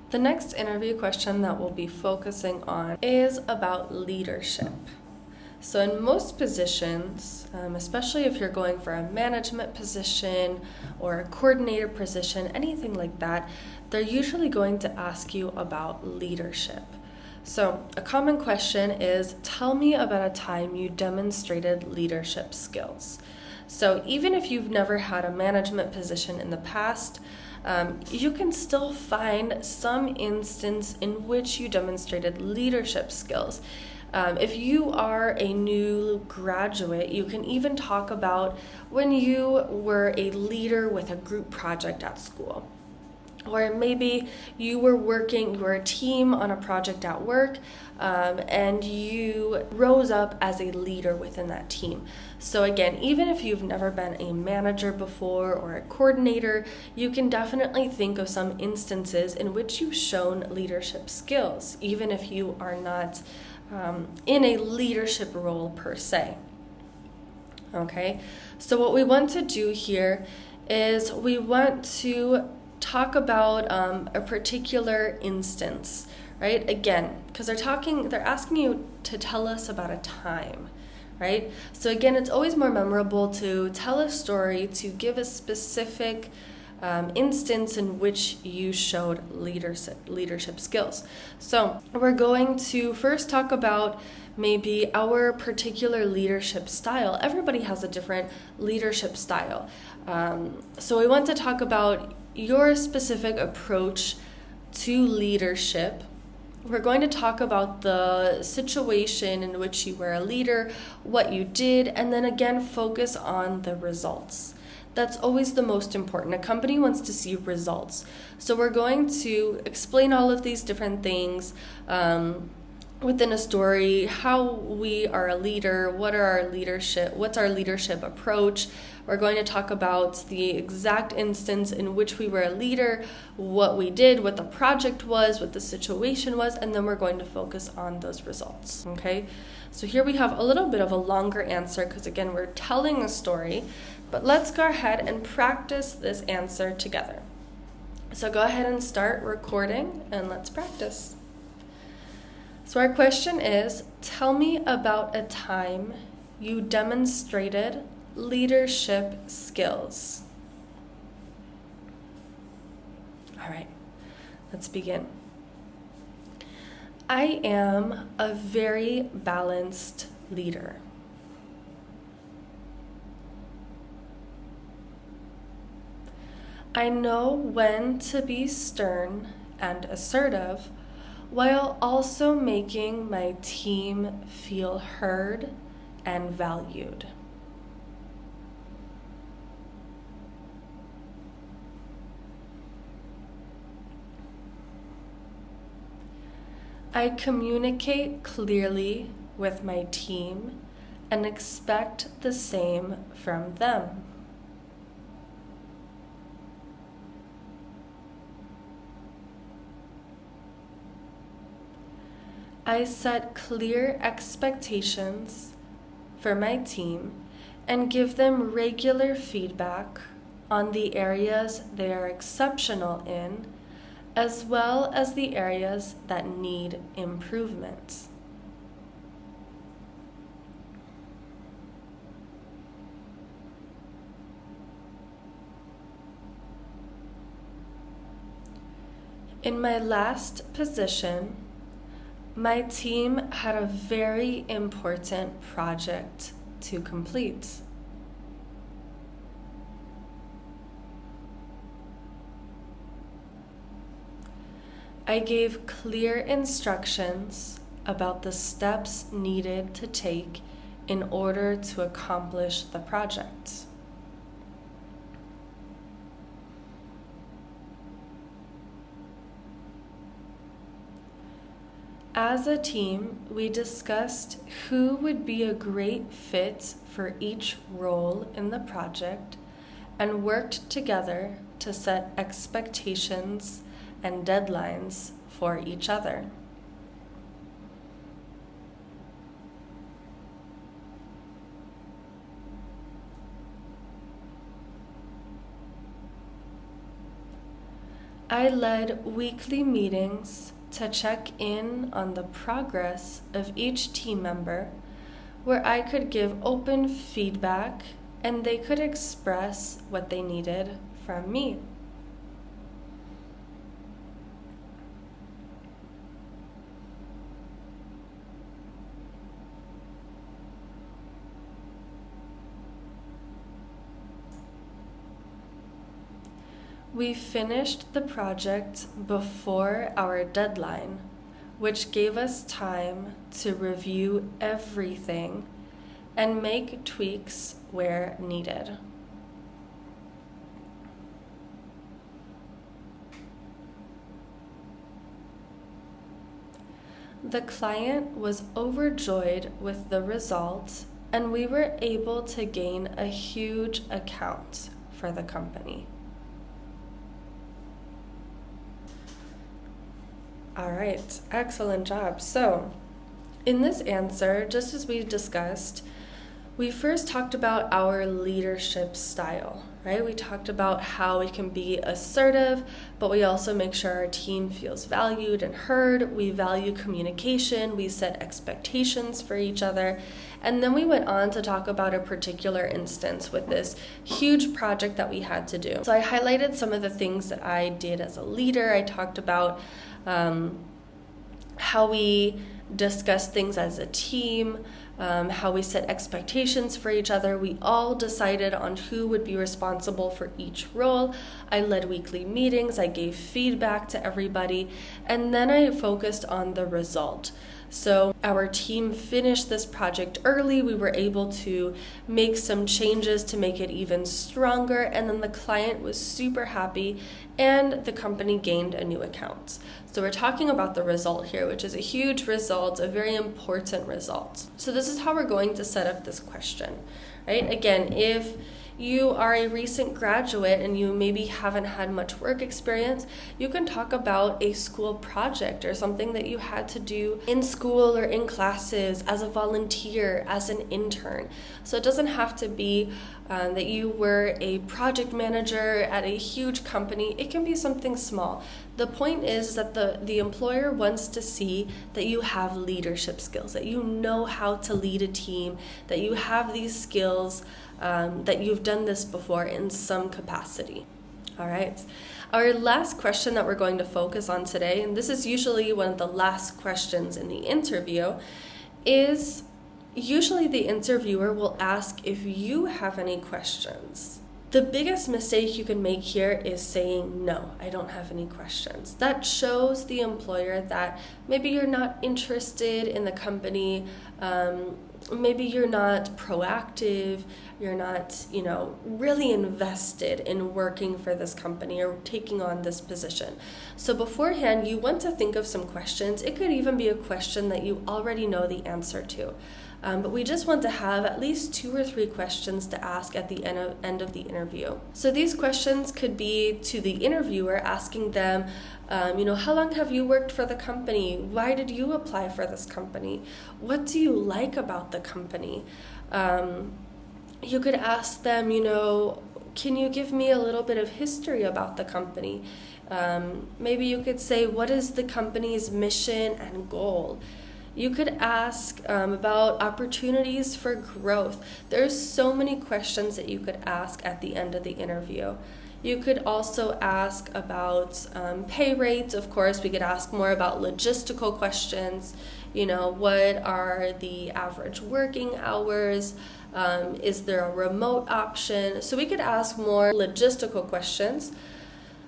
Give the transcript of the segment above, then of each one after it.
The next interview question that we'll be focusing on is about leadership. So in most positions, especially if you're going for a management position or a coordinator position, anything like that, they're usually going to ask you about leadership. So a common question is, tell me about a time you demonstrated leadership skills. So even if you've never had a management position in the past, you can still find some instance in which you demonstrated leadership skills. If you are a new graduate, you can even talk about when you were a leader with a group project at school. Or maybe you were a team on a project at work, and you rose up as a leader within that team. So again, even if you've never been a manager before or a coordinator, you can definitely think of some instances in which you've shown leadership skills, even if you are not in a leadership role per se. Okay, so what we want to do here is we want to talk about a particular instance, right? Again, because they're asking you to tell us about a time, right? So again, it's always more memorable to tell a story, to give a specific instance in which you showed leadership skills. So we're going to first talk about maybe our particular leadership style. Everybody has a different leadership style. So we want to talk about your specific approach to leadership. We're going to talk about the situation in which you were a leader, what you did, and then again focus on the results. That's always the most important. A company wants to see results. So we're going to explain all of these different things within a story, how we are a leader, what's our leadership approach. We're going to talk about the exact instance in which we were a leader, what we did, what the project was, what the situation was, and then we're going to focus on those results, okay? So here we have a little bit of a longer answer because again, we're telling a story, but let's go ahead and practice this answer together. So go ahead and start recording and let's practice. So our question is, tell me about a time you demonstrated leadership skills. All right, let's begin. I am a very balanced leader. I know when to be stern and assertive while also making my team feel heard and valued. I communicate clearly with my team and expect the same from them. I set clear expectations for my team and give them regular feedback on the areas they are exceptional in, as well as the areas that need improvement. In my last position, my team had a very important project to complete. I gave clear instructions about the steps needed to take in order to accomplish the project. As a team, we discussed who would be a great fit for each role in the project and worked together to set expectations and deadlines for each other. I led weekly meetings to check in on the progress of each team member, where I could give open feedback and they could express what they needed from me. We finished the project before our deadline, which gave us time to review everything and make tweaks where needed. The client was overjoyed with the result, and we were able to gain a huge account for the company. All right, excellent job. So, in this answer, just as we discussed, we first talked about our leadership style, right? We talked about how we can be assertive, but we also make sure our team feels valued and heard. We value communication, we set expectations for each other. And then we went on to talk about a particular instance with this huge project that we had to do. So I highlighted some of the things that I did as a leader. I talked about how we discuss things as a team, how we set expectations for each other. We all decided on who would be responsible for each role. I led weekly meetings, I gave feedback to everybody, and then I focused on the result. So our team finished this project early. We were able to make some changes to make it even stronger, and then the client was super happy and the company gained a new account. So we're talking about the result here, which is a huge result, a very important result. So this is how we're going to set up this question, right? Again, if you are a recent graduate and you maybe haven't had much work experience, you can talk about a school project or something that you had to do in school or in classes as a volunteer, as an intern. So it doesn't have to be that you were a project manager at a huge company. It can be something small. The point is that the employer wants to see that you have leadership skills, that you know how to lead a team, that you have these skills, that you've done this before in some capacity. All right. Our last question that we're going to focus on today, and this is usually one of the last questions in the interview, is usually the interviewer will ask if you have any questions. The biggest mistake you can make here is saying, no, I don't have any questions. That shows the employer that maybe you're not interested in the company, maybe you're not proactive, you're not, really invested in working for this company or taking on this position. So beforehand, you want to think of some questions. It could even be a question that you already know the answer to. But we just want to have at least 2 or 3 questions to ask at the end of the interview. So these questions could be to the interviewer, asking them, how long have you worked for the company? Why did you apply for this company? What do you like about the company? You could ask them, can you give me a little bit of history about the company? Maybe you could say, what is the company's mission and goal? You could ask about opportunities for growth. There's so many questions that you could ask at the end of the interview. You could also ask about pay rates. Of course, we could ask more about logistical questions. What are the average working hours? Is there a remote option? So we could ask more logistical questions.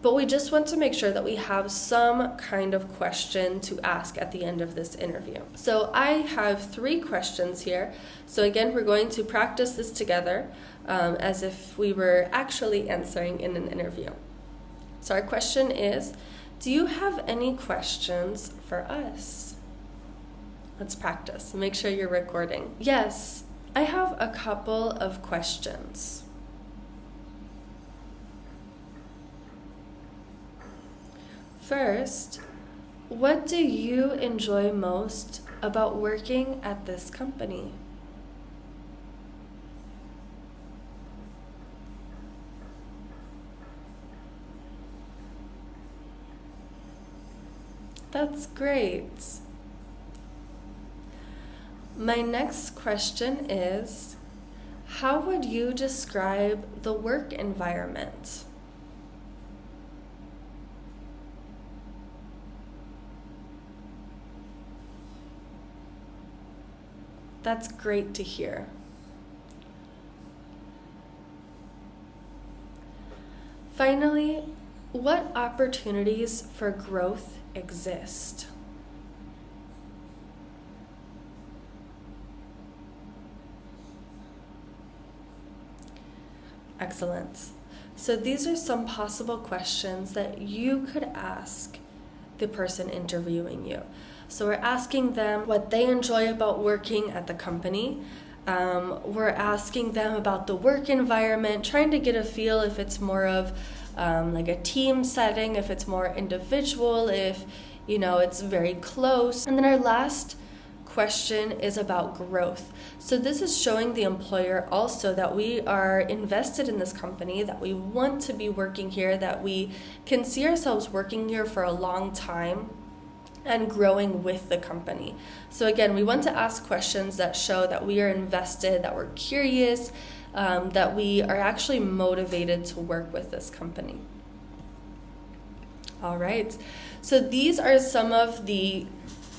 But we just want to make sure that we have some kind of question to ask at the end of this interview. So I have 3 questions here. So again, we're going to practice this together as if we were actually answering in an interview. So our question is, do you have any questions for us? Let's practice. Make sure you're recording. Yes, I have a couple of questions. First, what do you enjoy most about working at this company? That's great. My next question is, how would you describe the work environment? That's great to hear. Finally, what opportunities for growth exist? Excellent. So these are some possible questions that you could ask the person interviewing you. So we're asking them what they enjoy about working at the company. We're asking them about the work environment, trying to get a feel if it's more of like a team setting, if it's more individual, if it's very close. And then our last question is about growth. So this is showing the employer also that we are invested in this company, that we want to be working here, that we can see ourselves working here for a long time and growing with the company. So again, we want to ask questions that show that we are invested, that we're curious, that we are actually motivated to work with this company. All right, so these are some of the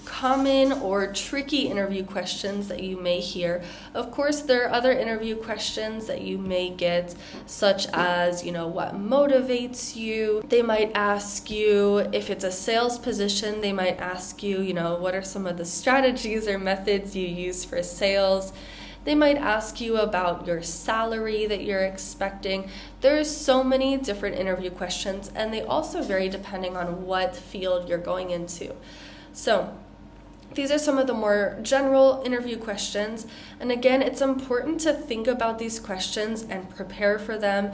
common or tricky interview questions that you may hear. Of course, there are other interview questions that you may get, such as, what motivates you? They might ask you, if it's a sales position, they might ask you, what are some of the strategies or methods you use for sales? They might ask you about your salary that you're expecting. There's so many different interview questions, and they also vary depending on what field you're going into. So these are some of the more general interview questions. And again, it's important to think about these questions and prepare for them,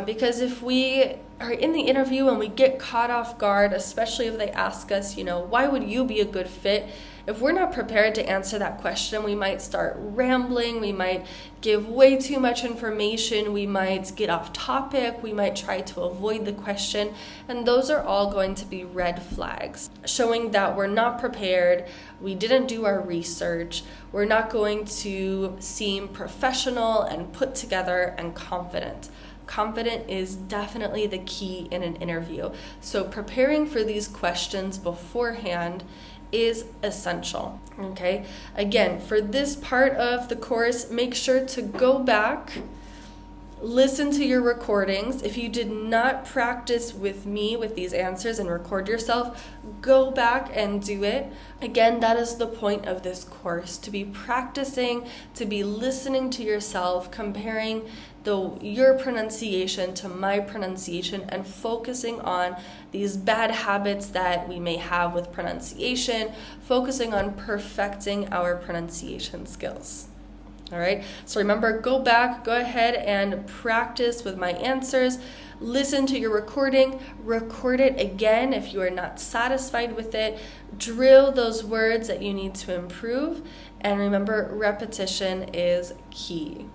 because if we are in the interview and we get caught off guard, especially if they ask us, why would you be a good fit? If we're not prepared to answer that question, we might start rambling, we might give way too much information, we might get off topic, we might try to avoid the question, and those are all going to be red flags, showing that we're not prepared, we didn't do our research, we're not going to seem professional and put together and confident. Confident is definitely the key in an interview. So preparing for these questions beforehand is essential. Okay, again, for this part of the course, make sure to go back, listen to your recordings. If you did not practice with me with these answers and record yourself, go back and do it. Again, that is the point of this course, to be practicing, to be listening to yourself, comparing your pronunciation to my pronunciation, and focusing on these bad habits that we may have with pronunciation, focusing on perfecting our pronunciation skills. All right, so remember, go back, go ahead and practice with my answers. Listen to your recording, record it again if you are not satisfied with it. Drill those words that you need to improve. And remember, repetition is key.